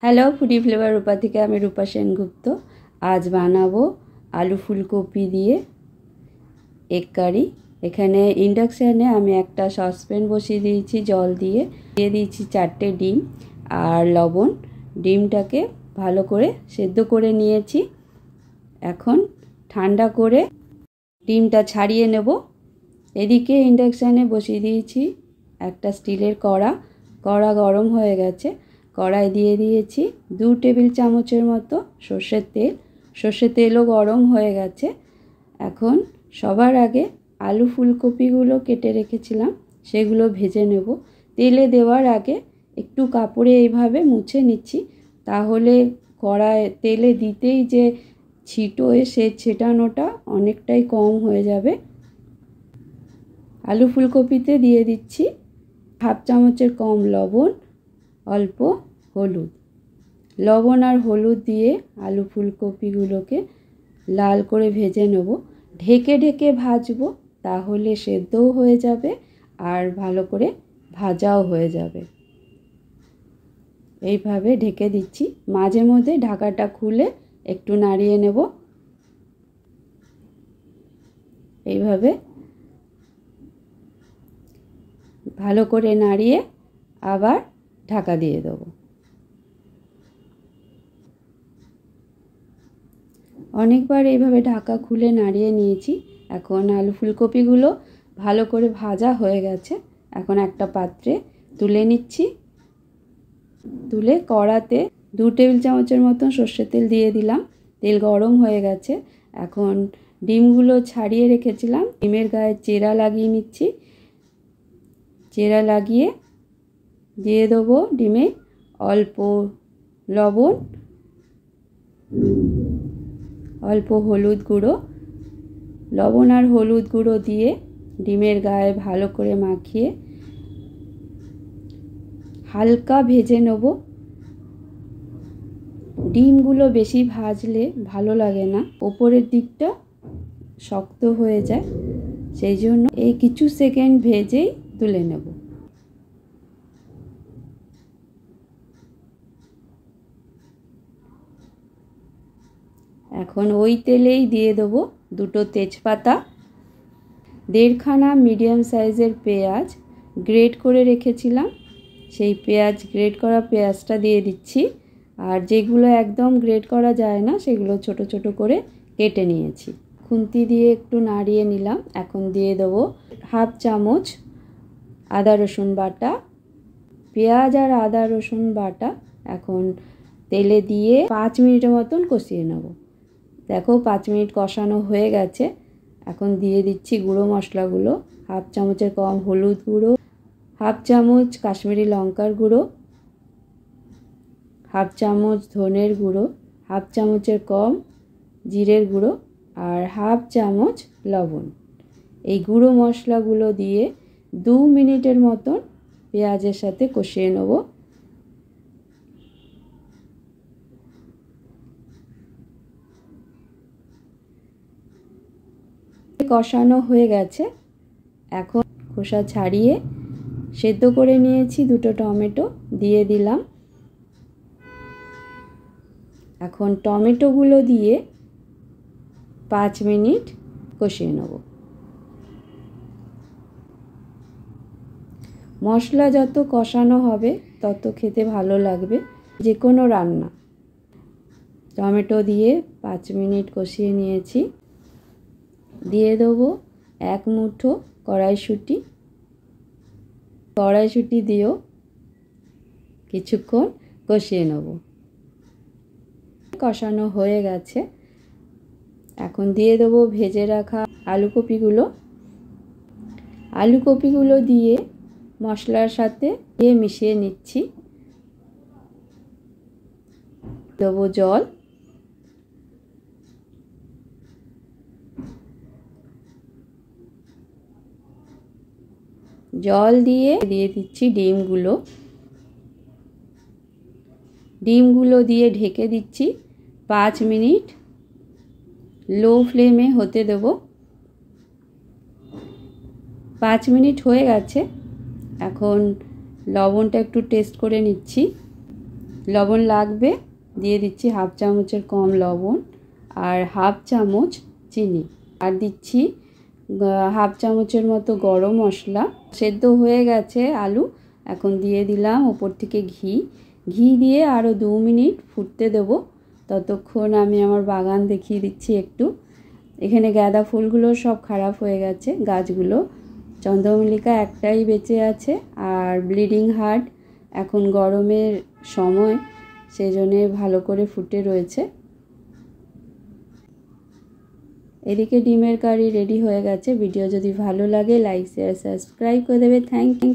Hello, foodie flavour রূপা থেকে আমি রূপা সেনগুপ্ত। আজ বানাবো আলু ফুলকপি দিয়ে এগ কারি। এখানে ইন্ডাকশানে আমি একটা সসপ্যান বসিয়ে দিয়েছি, জল দিয়ে দিয়েছি 4টে ডিম আর লবণ। ডিমটাকে ভালো করে সেদ্ধ করে নিয়েছি। এখন ঠান্ডা করে ডিমটা ছাড়িয়ে নেব। এদিকে ইন্ডাকশানে বসিয়ে দিয়েছি একটা স্টিলের কড়া গরম হয়ে গেছে। কড়াই দিয়ে দিয়েছি 2 টেবিল চামচের মতো সর্ষের তেলও গরম হয়ে গেছে। এখন সবার আগে আলু ফুলকপিগুলো কেটে রেখেছিলাম সেগুলো ভেজে নেব। তেলে দেওয়ার আগে একটু কাপড়ে এইভাবে মুছে নিচ্ছি, তাহলে তেলে দিতেই যে ছিটো এসে ছেটানোটা অনেকটাই কম হয়ে যাবে। আলু ফুলকপিতে দিয়ে দিচ্ছি 1/2 চামচের কম লবণ, অল্প হলুদ। লবণ আর হলুদ দিয়ে আলু ফুলকপিগুলোকে লাল করে ভেজে নেব। ঢেকে ঢেকে ভাজবো, তাহলে সেদ্ধও হয়ে যাবে আর ভালো করে ভাজাও হয়ে যাবে। এইভাবে ঢেকে দিচ্ছি, মাঝে মধ্যে ঢাকাটা খুলে একটু নাড়িয়ে নেব। এইভাবে ভালো করে নাড়িয়ে আবার ঢাকা দিয়ে দেব। অনেকবার এইভাবে ঢাকা খুলে নাড়িয়ে নিয়েছি। এখন আলু ফুলকপিগুলো ভালো করে ভাজা হয়ে গেছে। এখন একটা পাত্রে তুলে নিচ্ছি। তুলে কড়াতে 2 টেবিল চামচের মতন সর্ষের তেল দিয়ে দিলাম। তেল গরম হয়ে গেছে। এখন ডিমগুলো ছাড়িয়ে রেখেছিলাম, ডিমের গায়ে চেরা লাগিয়ে নিচ্ছি। চেরা লাগিয়ে দিয়ে দেবো ডিমে অল্প লবণ, অল্প হলুদ গুঁড়ো। লবণ আর হলুদ গুঁড়ো দিয়ে ডিমের গায়ে ভালো করে মাখিয়ে হালকা ভেজে নেব। ডিমগুলো বেশি ভাজলে ভালো লাগে না, ওপরের দিকটা শক্ত হয়ে যায়, সেই জন্য এই কিছু সেকেন্ড ভেজেই তুলে নেব। এখন ওই তেলেই দিয়ে দেবো 2টো তেজপাতা, 1.5 খানা মিডিয়াম সাইজের পেঁয়াজ গ্রেট করে রেখেছিলাম, সেই গ্রেট করা পেঁয়াজটা দিয়ে দিচ্ছি। আর যেগুলো একদম গ্রেট করা যায় না সেগুলো ছোট ছোট করে কেটে নিয়েছি। খুন্তি দিয়ে একটু নাড়িয়ে নিলাম। এখন দিয়ে দেবো 1/2 চামচ আদা রসুন বাটা। পেঁয়াজ আর আদা রসুন বাটা এখন তেলে দিয়ে 5 মিনিটের মতন কষিয়ে নেব। দেখো 5 মিনিট কষানো হয়ে গেছে। এখন দিয়ে দিচ্ছি গুঁড়ো মশলাগুলো। 1/2 চামচের কম হলুদ গুঁড়ো, 1/2 চামচ কাশ্মীরি লঙ্কার গুঁড়ো, 1/2 চামচ ধনের গুঁড়ো, 1/2 চামচের কম জিরের গুঁড়ো আর 1/2 চামচ লবণ। এই গুঁড়ো মশলাগুলো দিয়ে 2 মিনিটের মতন পেঁয়াজের সাথে কষিয়ে নেব। কষানো হয়ে গেছে। এখন খোসা ছাড়িয়ে সেদ্ধ করে নিয়েছি 2টো টমেটো দিয়ে দিলাম। এখন টমেটোগুলো দিয়ে 5 মিনিট কষিয়ে নেব। মশলা যত কষানো হবে তত খেতে ভালো লাগবে যে কোনো রান্না। টমেটো দিয়ে 5 মিনিট কষিয়ে নিয়েছি। দিয়ে দেবো 1 মুঠো কড়াইশুঁটি দিয়েও কিছুক্ষণ কষিয়ে নেব। কষানো হয়ে গেছে। এখন দিয়ে দেবো ভেজে রাখা আলু কপিগুলো দিয়ে মশলার সাথে মিশিয়ে নিচ্ছি। দেবো জল দিয়ে দিচ্ছি ডিমগুলো দিয়ে ঢেকে দিচ্ছি 5 মিনিট লো ফ্লেমে হতে দেব। 5 মিনিট হয়ে গেছে। এখন লবণটা একটু টেস্ট করে নিচ্ছি। লবণ লাগবে, দিয়ে দিচ্ছি হাফ চামচের কম লবণ আর হাফ চামচ চিনি, আর দিচ্ছি হাফ চামচের মতো গরম মশলা। সেদ্ধ হয়ে গেছে আলু, এখন দিয়ে দিলাম ওপর থেকে ঘি দিয়ে আরও 2 মিনিট ফুটতে দেব। ততক্ষণ আমি আমার বাগান দেখিয়ে দিচ্ছি একটু। এখানে গাঁদা ফুলগুলো সব খারাপ হয়ে গেছে গাছগুলো, চন্দ্রমল্লিকা একটাই বেঁচে আছে। আর ব্লিডিং হার্ট এখন গরমের সময়, সেই জন্যে ভালো করে ফুটে রয়েছে। এদিকে ডিমের কারি রেডি হয়ে গেছে। ভিডিও যদি ভালো লাগে লাইক শেয়ার সাবস্ক্রাইব করে দেবে। Thank you.